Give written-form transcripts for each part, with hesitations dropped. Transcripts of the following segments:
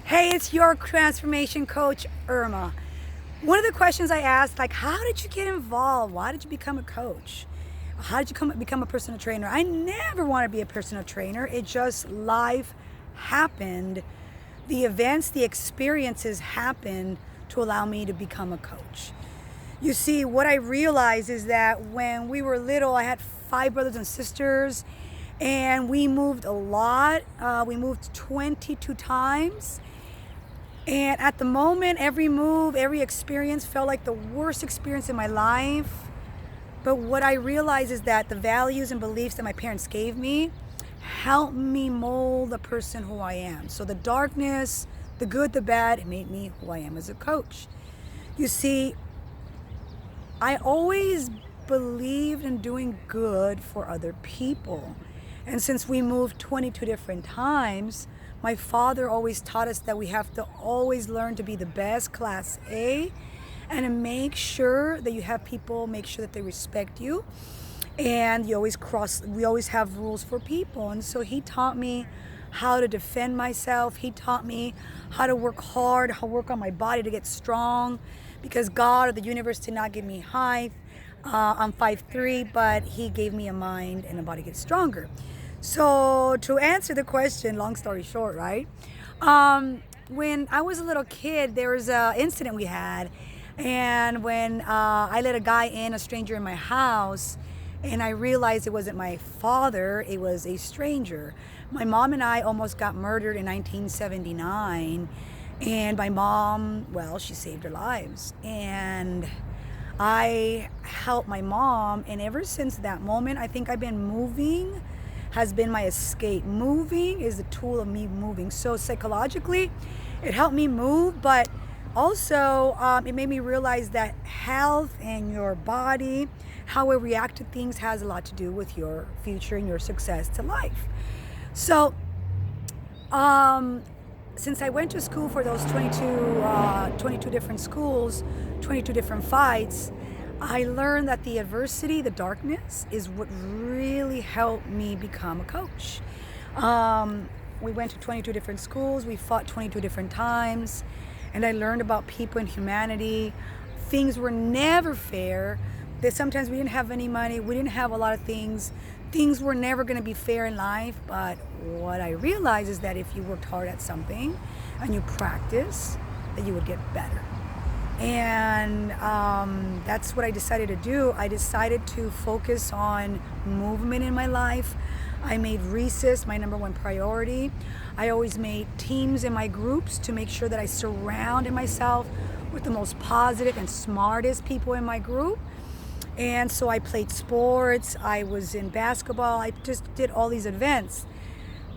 Hey, it's your transformation coach, Irma. One of the questions I asked, like, how did you get involved? Why did you become a coach? How did you become a personal trainer? I never wanted to be a personal trainer. It just life happened. The events, the experiences happened to allow me to become a coach. You see, what I realized is that when we were little, I had 5 brothers and sisters, and we moved a lot. We moved 22 times. And at the moment, every move, every experience felt like the worst experience in my life. But what I realized is that the values and beliefs that my parents gave me helped me mold the person who I am. So the darkness, the good, the bad, it made me who I am as a coach. You see, I always believed in doing good for other people. And since we moved 22 different times, my father always taught us that we have to always learn to be the best, class A, and to make sure that you have people make sure that they respect you. And we always have rules for people. And so he taught me how to defend myself. He taught me how to work hard, how to work on my body to get strong, because God or the universe did not give me height. I'm 5'3", but he gave me a mind and a body to get stronger. So to answer the question, long story short, right? When I was a little kid, there was an incident we had. And when I let a guy in, a stranger in my house, and I realized it wasn't my father, it was a stranger. My mom and I almost got murdered in 1979. And my mom, well, she saved our lives. And I helped my mom. And ever since that moment, I think I've been moving has been my escape. Moving is the tool of me moving. So psychologically, it helped me move, but also it made me realize that health and your body, how we react to things, has a lot to do with your future and your success to life. So since I went to school for those 22 different schools, 22 different fights, I learned that the adversity, the darkness, is what really helped me become a coach. We went to 22 different schools, we fought 22 different times, and I learned about people and humanity. Things were never fair. That sometimes we didn't have any money, we didn't have a lot of things. Things were never going to be fair in life, but what I realized is that if you worked hard at something and you practice, that you would get better. And that's what I decided to do. I decided to focus on movement in my life. I made recess my number one priority. I always made teams in my groups to make sure that I surrounded myself with the most positive and smartest people in my group. And so I played sports, I was in basketball, I just did all these events.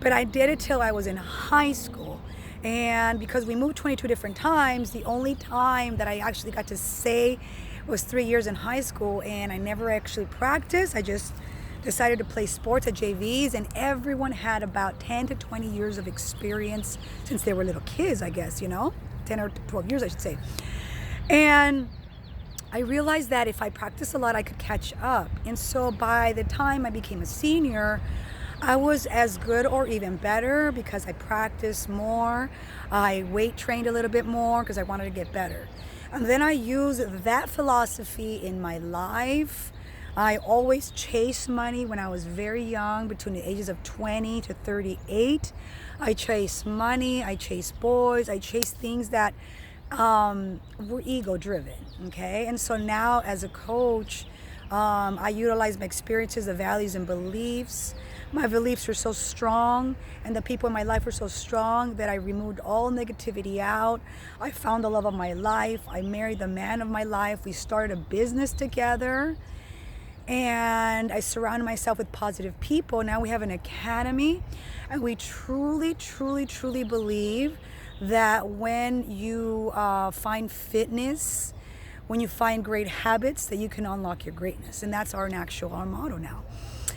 But I did it till I was in high school. And because we moved 22 different times, the only time that I actually got to say was 3 years in high school, and I never actually practiced. I just decided to play sports at JVs, and everyone had about 10 to 20 years of experience since they were little kids, I guess, 10 or 12 years, I should say. And I realized that if I practiced a lot, I could catch up. And so by the time I became a senior, I was as good or even better because I practiced more. I weight trained a little bit more because I wanted to get better. And then I used that philosophy in my life. I always chased money when I was very young, between the ages of 20 to 38. I chased money, I chased boys, I chased things that were ego driven, okay? And so now as a coach, I utilize my experiences, the values and beliefs. My beliefs were so strong and the people in my life were so strong that I removed all negativity out. I found the love of my life. I married the man of my life. We started a business together, and I surrounded myself with positive people. Now we have an academy, and we truly, truly, truly believe that when you find fitness, when you find great habits, that you can unlock your greatness. And that's our motto now.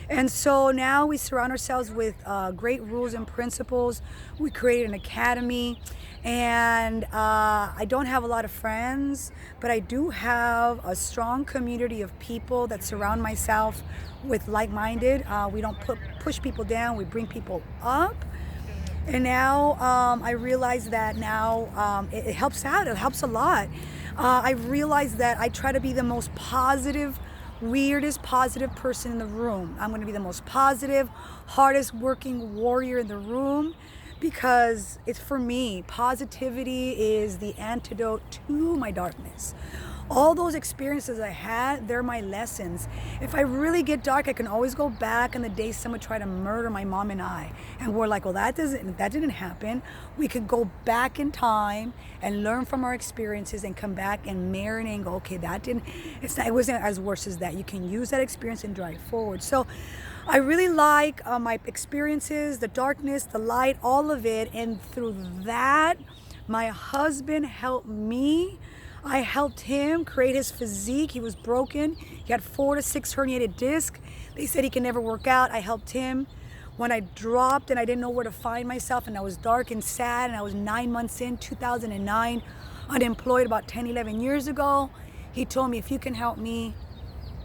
And so now we surround ourselves with great rules and principles. We created an academy, and I don't have a lot of friends, but I do have a strong community of people that surround myself with like-minded. We don't push people down, we bring people up. And now I realize that now it helps out. It helps a lot. I realize that I try to be the most positive, weirdest positive person in the room. I'm going to be the most positive, hardest working warrior in the room because it's for me. Positivity is the antidote to my darkness. All those experiences I had, they're my lessons. If I really get dark, I can always go back in the day someone tried to murder my mom and I. And we're like, well, that didn't happen. We could go back in time and learn from our experiences and come back and marinate and go, okay, it wasn't as worse as that. You can use that experience and drive forward. So I really like my experiences, the darkness, the light, all of it. And through that, my husband helped me. I helped him create his physique. He was broken. He had 4 to 6 herniated discs. They said he can never work out. I helped him. When I dropped and I didn't know where to find myself and I was dark and sad and I was 9 months in, 2009, unemployed about 10, 11 years ago, he told me, if you can help me,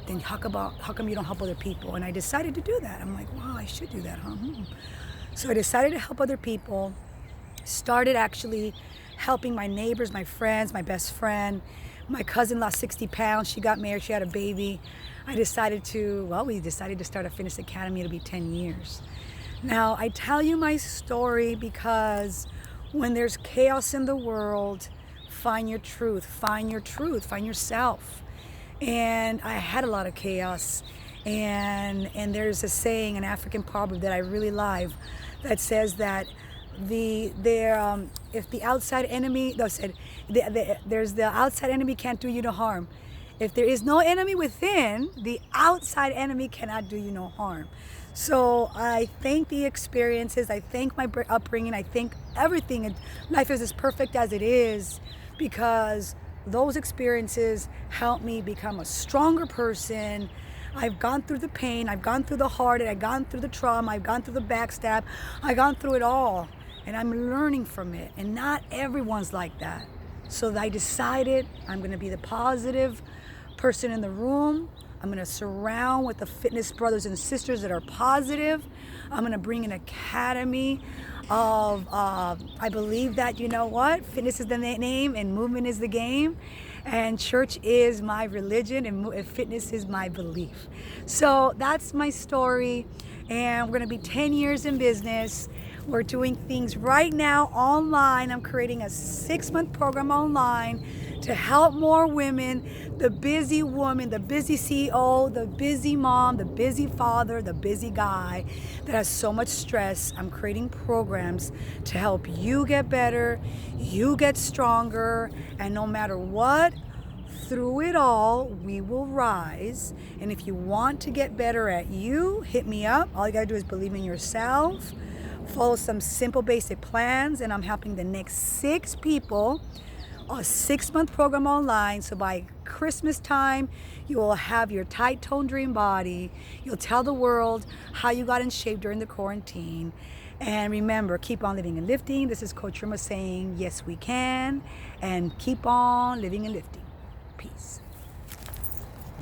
then how come you don't help other people? And I decided to do that. I'm like, wow, I should do that, huh? So I decided to help other people. Started actually helping my neighbors, my friends, my best friend. My cousin lost 60 pounds. She got married. She had a baby. We decided to start a fitness academy. It'll be 10 years. Now, I tell you my story because when there's chaos in the world, find your truth, find yourself. And I had a lot of chaos. And there's a saying, an African proverb that I really love that says that if the outside enemy, there's the outside enemy can't do you no harm. If there is no enemy within, the outside enemy cannot do you no harm. So I thank the experiences, I thank my upbringing, I thank everything. Life is as perfect as it is because those experiences helped me become a stronger person. I've gone through the pain, I've gone through the heartache, I've gone through the trauma, I've gone through the backstab, I've gone through it all. And I'm learning from it. And not everyone's like that. So I decided I'm going to be the positive person in the room. I'm going to surround with the fitness brothers and sisters that are positive. I'm going to bring an academy of, I believe that, you know what? Fitness is the name and movement is the game. And church is my religion and fitness is my belief. So that's my story. And we're going to be 10 years in business. We're doing things right now online. I'm creating a 6-month program online to help more women, the busy woman, the busy CEO, the busy mom, the busy father, the busy guy that has so much stress. I'm creating programs to help you get better, you get stronger, and no matter what, through it all, we will rise. And if you want to get better at you, hit me up. All you gotta do is believe in yourself. Follow some simple basic plans, and I'm helping the next 6 people, a 6-month program online. So by Christmas time, you will have your tight toned dream body. You'll tell the world how you got in shape during the quarantine. And remember, keep on living and lifting. This is Coach Irma saying, yes, we can. And keep on living and lifting. Peace.